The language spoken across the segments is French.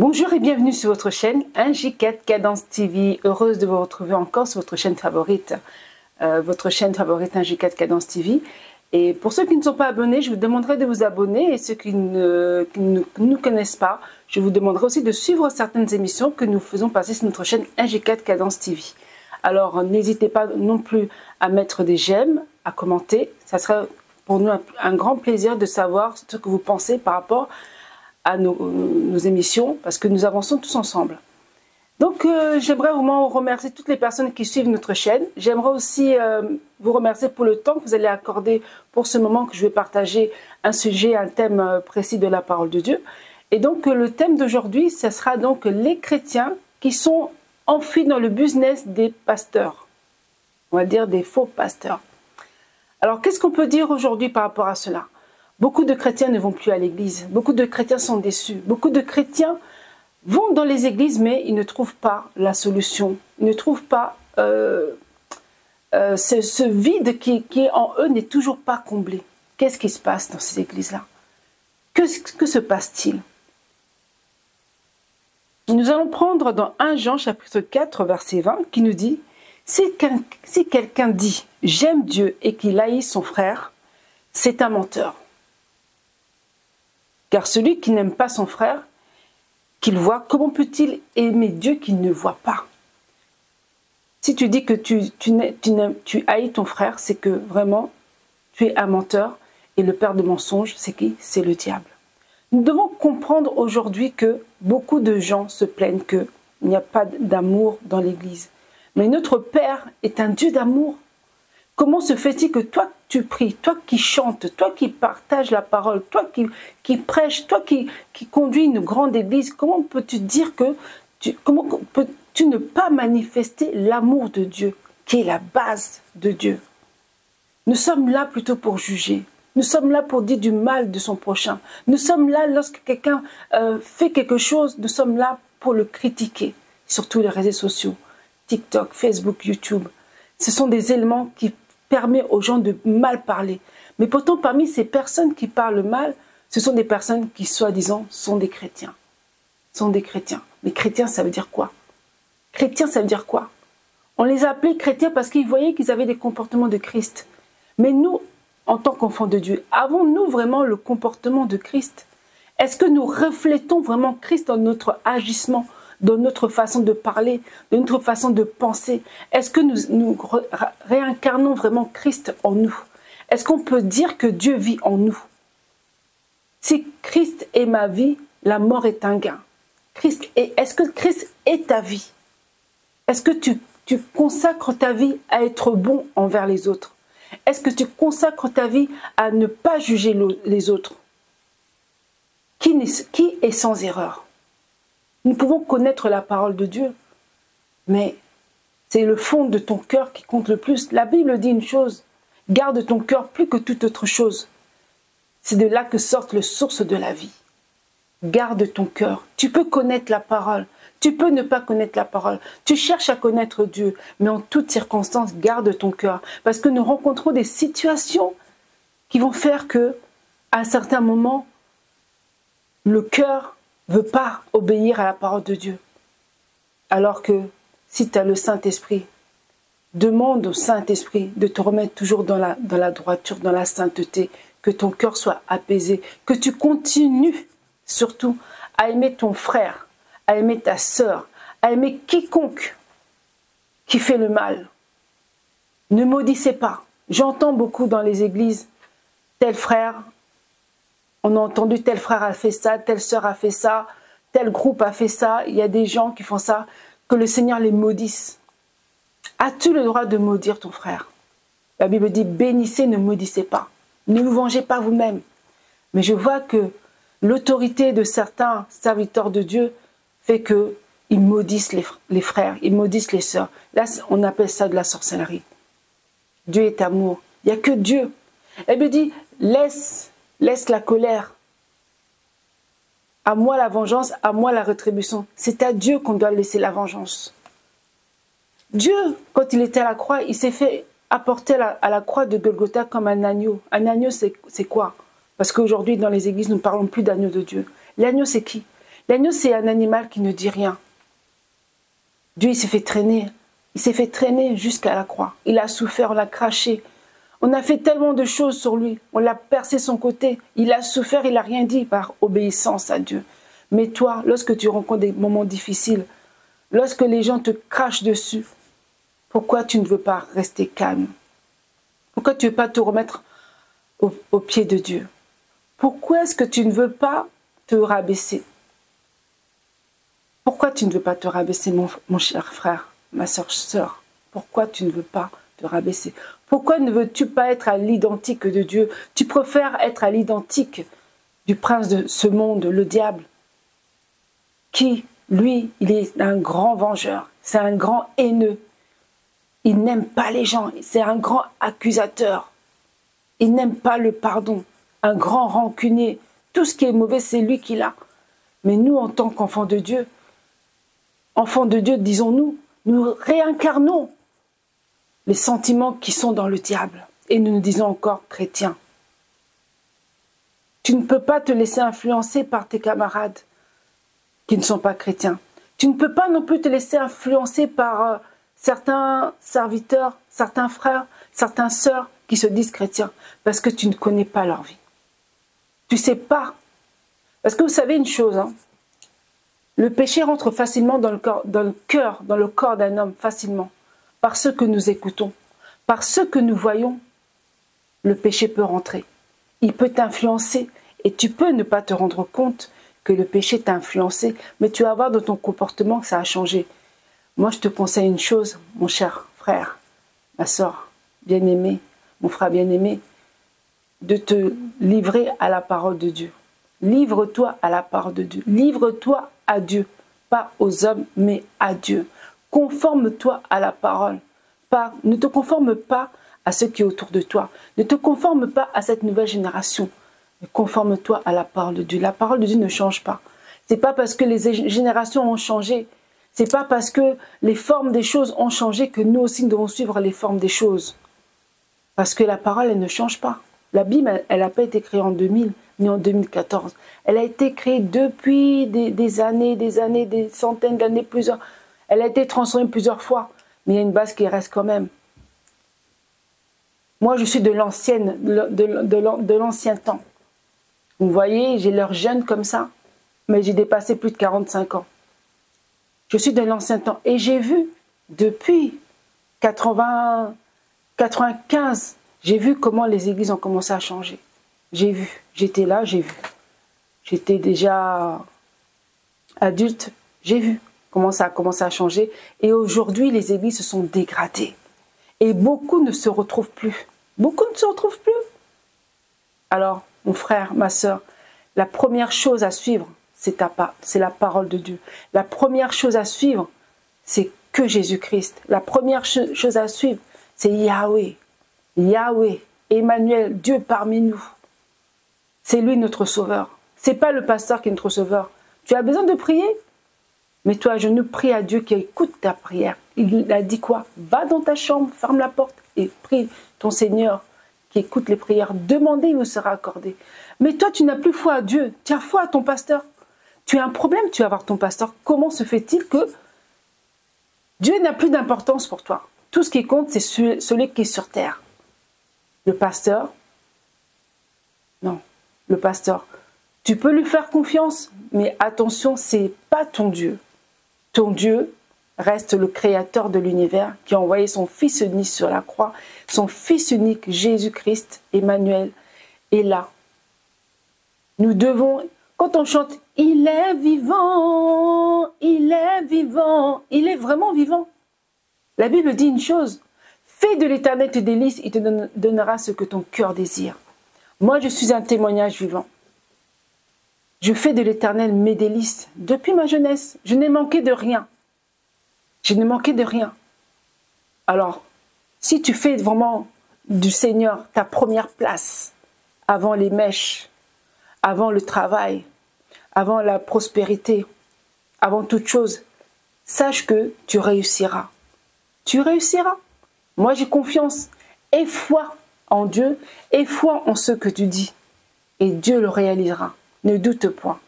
Bonjour et bienvenue sur votre chaîne 1J4 Cadence TV. Heureuse de vous retrouver encore sur votre chaîne favorite. 1J4 Cadence TV. Et pour ceux qui ne sont pas abonnés, je vous demanderai de vous abonner. Et ceux qui ne nous connaissent pas, je vous demanderai aussi de suivre certaines émissions que nous faisons passer sur notre chaîne 1J4 Cadence TV. Alors n'hésitez pas non plus à mettre des j'aime, à commenter. Ça sera pour nous un grand plaisir de savoir ce que vous pensez par rapport à nos émissions, parce que nous avançons tous ensemble. Donc j'aimerais vraiment remercier toutes les personnes qui suivent notre chaîne. J'aimerais aussi vous remercier pour le temps que vous allez accorder pour ce moment que je vais partager un sujet, un thème précis de la parole de Dieu. Et donc le thème d'aujourd'hui, ce sera donc les chrétiens qui sont enfuis dans le business des pasteurs. On va dire des faux pasteurs. Alors qu'est-ce qu'on peut dire aujourd'hui par rapport à cela? Beaucoup de chrétiens ne vont plus à l'église. Beaucoup de chrétiens sont déçus. Beaucoup de chrétiens vont dans les églises, mais ils ne trouvent pas la solution. Ils ne trouvent pas ce vide qui en eux n'est toujours pas comblé. Qu'est-ce qui se passe dans ces églises-là? Que se passe-t-il? Nous allons prendre dans 1 Jean chapitre 4 verset 20 qui nous dit « Si quelqu'un dit « J'aime Dieu » et qu'il haït son frère, c'est un menteur. Car celui qui n'aime pas son frère, qu'il voit, comment peut-il aimer Dieu qu'il ne voit pas? Si tu dis que tu haïs ton frère, c'est que vraiment, tu es un menteur. Et le père de mensonges, c'est qui? C'est le diable. Nous devons comprendre aujourd'hui que beaucoup de gens se plaignent qu'il n'y a pas d'amour dans l'Église. Mais notre Père est un Dieu d'amour. Comment se fait-il que toi tu pries, toi qui chantes, toi qui partages la parole, toi qui prêches, toi qui conduis une grande église, comment peux-tu dire que comment peux-tu ne pas manifester l'amour de Dieu, qui est la base de Dieu? Nous sommes là plutôt pour juger. Nous sommes là pour dire du mal de son prochain. Nous sommes là lorsque quelqu'un fait quelque chose, nous sommes là pour le critiquer. Surtout les réseaux sociaux, TikTok, Facebook, YouTube. Ce sont des éléments qui permettent aux gens de mal parler. Mais pourtant, parmi ces personnes qui parlent mal, ce sont des personnes qui, soi-disant, sont des chrétiens. Sont des chrétiens. Mais chrétiens, ça veut dire quoi? Chrétiens, ça veut dire quoi? On les a appelés chrétiens parce qu'ils voyaient qu'ils avaient des comportements de Christ. Mais nous, en tant qu'enfants de Dieu, avons-nous vraiment le comportement de Christ? Est-ce que nous reflétons vraiment Christ dans notre agissement, dans notre façon de parler, de notre façon de penser? Est-ce que nous réincarnons vraiment Christ en nous? Est-ce qu'on peut dire que Dieu vit en nous? Si Christ est ma vie, la mort est un gain. Est-ce que Christ est ta vie? Est-ce que tu consacres ta vie à être bon envers les autres? Est-ce que tu consacres ta vie à ne pas juger les autres? Qui est sans erreur? Nous pouvons connaître la parole de Dieu, mais c'est le fond de ton cœur qui compte le plus. La Bible dit une chose, garde ton cœur plus que toute autre chose. C'est de là que sortent les sources de la vie. Garde ton cœur. Tu peux connaître la parole, tu peux ne pas connaître la parole. Tu cherches à connaître Dieu, mais en toutes circonstances, garde ton cœur. Parce que nous rencontrons des situations qui vont faire que, à un certain moment, le cœur ne veut pas obéir à la parole de Dieu. Alors que si tu as le Saint-Esprit, demande au Saint-Esprit de te remettre toujours dans la droiture, dans la sainteté, que ton cœur soit apaisé, que tu continues surtout à aimer ton frère, à aimer ta sœur, à aimer quiconque qui fait le mal. Ne maudissez pas. J'entends beaucoup dans les églises, tel frère, on a entendu tel frère a fait ça, telle sœur a fait ça, tel groupe a fait ça, il y a des gens qui font ça, que le Seigneur les maudisse. As-tu le droit de maudire ton frère? La Bible dit, bénissez, ne maudissez pas. Ne vous vengez pas vous-même. Mais je vois que l'autorité de certains serviteurs de Dieu fait qu'ils maudissent les frères, ils maudissent les sœurs. Là, on appelle ça de la sorcellerie. Dieu est amour. Il n'y a que Dieu. Elle me dit, laisse la colère. À moi la vengeance, à moi la rétribution. C'est à Dieu qu'on doit laisser la vengeance. Dieu, quand il était à la croix, il s'est fait apporter à la croix de Golgotha comme un agneau. Un agneau, c'est quoi? Parce qu'aujourd'hui, dans les églises, nous ne parlons plus d'agneau de Dieu. L'agneau, c'est qui? L'agneau, c'est un animal qui ne dit rien. Dieu, il s'est fait traîner. Il s'est fait traîner jusqu'à la croix. Il a souffert, on l'a craché. On a fait tellement de choses sur lui. On l'a percé son côté. Il a souffert, il n'a rien dit par obéissance à Dieu. Mais toi, lorsque tu rencontres des moments difficiles, lorsque les gens te crachent dessus, pourquoi tu ne veux pas rester calme? Pourquoi tu ne veux pas te remettre au pied de Dieu? Pourquoi est-ce que tu ne veux pas te rabaisser? Pourquoi tu ne veux pas te rabaisser, mon cher frère, ma sœur? Pourquoi tu ne veux pas te rabaisser? Pourquoi ne veux-tu pas être à l'identique de Dieu? Tu préfères être à l'identique du prince de ce monde, le diable, qui, lui, il est un grand vengeur, c'est un grand haineux. Il n'aime pas les gens, c'est un grand accusateur. Il n'aime pas le pardon, un grand rancunier. Tout ce qui est mauvais, c'est lui qui l'a. Mais nous, en tant qu'enfants de Dieu, disons-nous, nous réincarnons les sentiments qui sont dans le diable. Et nous nous disons encore chrétiens. Tu ne peux pas te laisser influencer par tes camarades qui ne sont pas chrétiens. Tu ne peux pas non plus te laisser influencer par certains serviteurs, certains frères, certaines sœurs qui se disent chrétiens, parce que tu ne connais pas leur vie. Tu ne sais pas. Parce que vous savez une chose, hein, le péché rentre facilement dans le corps d'un homme, facilement. Par ce que nous écoutons, par ce que nous voyons, le péché peut rentrer. Il peut t'influencer et tu peux ne pas te rendre compte que le péché t'a influencé, mais tu vas voir dans ton comportement que ça a changé. Moi, je te conseille une chose, mon cher frère, ma soeur bien-aimée, mon frère bien-aimé, de te livrer à la parole de Dieu. Livre-toi à la parole de Dieu. Livre-toi à Dieu, pas aux hommes, mais à Dieu. Conforme-toi à la parole. Ne te conforme pas à ce qui est autour de toi. Ne te conforme pas à cette nouvelle génération. Mais conforme-toi à la parole de Dieu. La parole de Dieu ne change pas. C'est pas parce que les générations ont changé, c'est pas parce que les formes des choses ont changé que nous aussi nous devons suivre les formes des choses. Parce que la parole, elle ne change pas. La Bible, elle n'a pas été créée en 2000, ni en 2014. Elle a été créée depuis des années, des centaines d'années, plusieurs. Elle a été transformée plusieurs fois, mais il y a une base qui reste quand même. Moi, je suis de l'ancien temps. Vous voyez, j'ai l'air jeune comme ça, mais j'ai dépassé plus de 45 ans. Je suis de l'ancien temps et j'ai vu depuis 95, j'ai vu comment les églises ont commencé à changer. J'ai vu, j'étais là, j'ai vu. J'étais déjà adulte, j'ai vu comment ça a commencé à changer. Et aujourd'hui, les églises se sont dégradées. Et beaucoup ne se retrouvent plus. Beaucoup ne se retrouvent plus. Alors, mon frère, ma soeur, la première chose à suivre, c'est la parole de Dieu. La première chose à suivre, c'est que Jésus-Christ. La première chose à suivre, c'est Yahweh. Yahweh, Emmanuel, Dieu parmi nous. C'est lui notre sauveur. C'est pas le pasteur qui est notre sauveur. Tu as besoin de prier? Mets-toi à genoux, prie à Dieu qui écoute ta prière. Il a dit quoi? Va dans ta chambre, ferme la porte et prie ton Seigneur qui écoute les prières. Demandez, il vous sera accordé. Mais toi, tu n'as plus foi à Dieu. Tu as foi à ton pasteur. Tu as un problème, tu vas voir ton pasteur. Comment se fait-il que Dieu n'a plus d'importance pour toi? Tout ce qui compte, c'est celui qui est sur terre. Le pasteur, non, le pasteur, tu peux lui faire confiance, mais attention, c'est pas ton Dieu. Ton Dieu reste le créateur de l'univers qui a envoyé son Fils unique sur la croix, son Fils unique, Jésus-Christ, Emmanuel, est là. Nous devons, quand on chante « Il est vivant, il est vivant », il est vraiment vivant. La Bible dit une chose, « Fais de l'Éternel tes délices, il te donnera ce que ton cœur désire. » Moi, je suis un témoignage vivant. Je fais de l'Éternel mes délices depuis ma jeunesse. Je n'ai manqué de rien. Je n'ai manqué de rien. Alors, si tu fais vraiment du Seigneur ta première place, avant les mèches, avant le travail, avant la prospérité, avant toute chose, sache que tu réussiras. Tu réussiras. Moi, j'ai confiance. Aie foi en Dieu, aie foi en ce que tu dis. Et Dieu le réalisera. Ne doute point.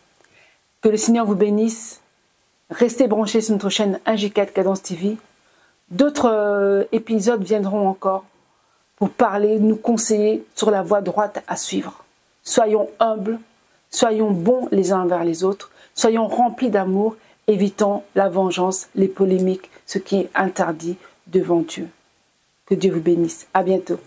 Que le Seigneur vous bénisse. Restez branchés sur notre chaîne 1J4 Cadence TV. D'autres épisodes viendront encore pour parler, nous conseiller sur la voie droite à suivre. Soyons humbles, soyons bons les uns envers les autres, soyons remplis d'amour, évitons la vengeance, les polémiques, ce qui est interdit devant Dieu. Que Dieu vous bénisse. À bientôt.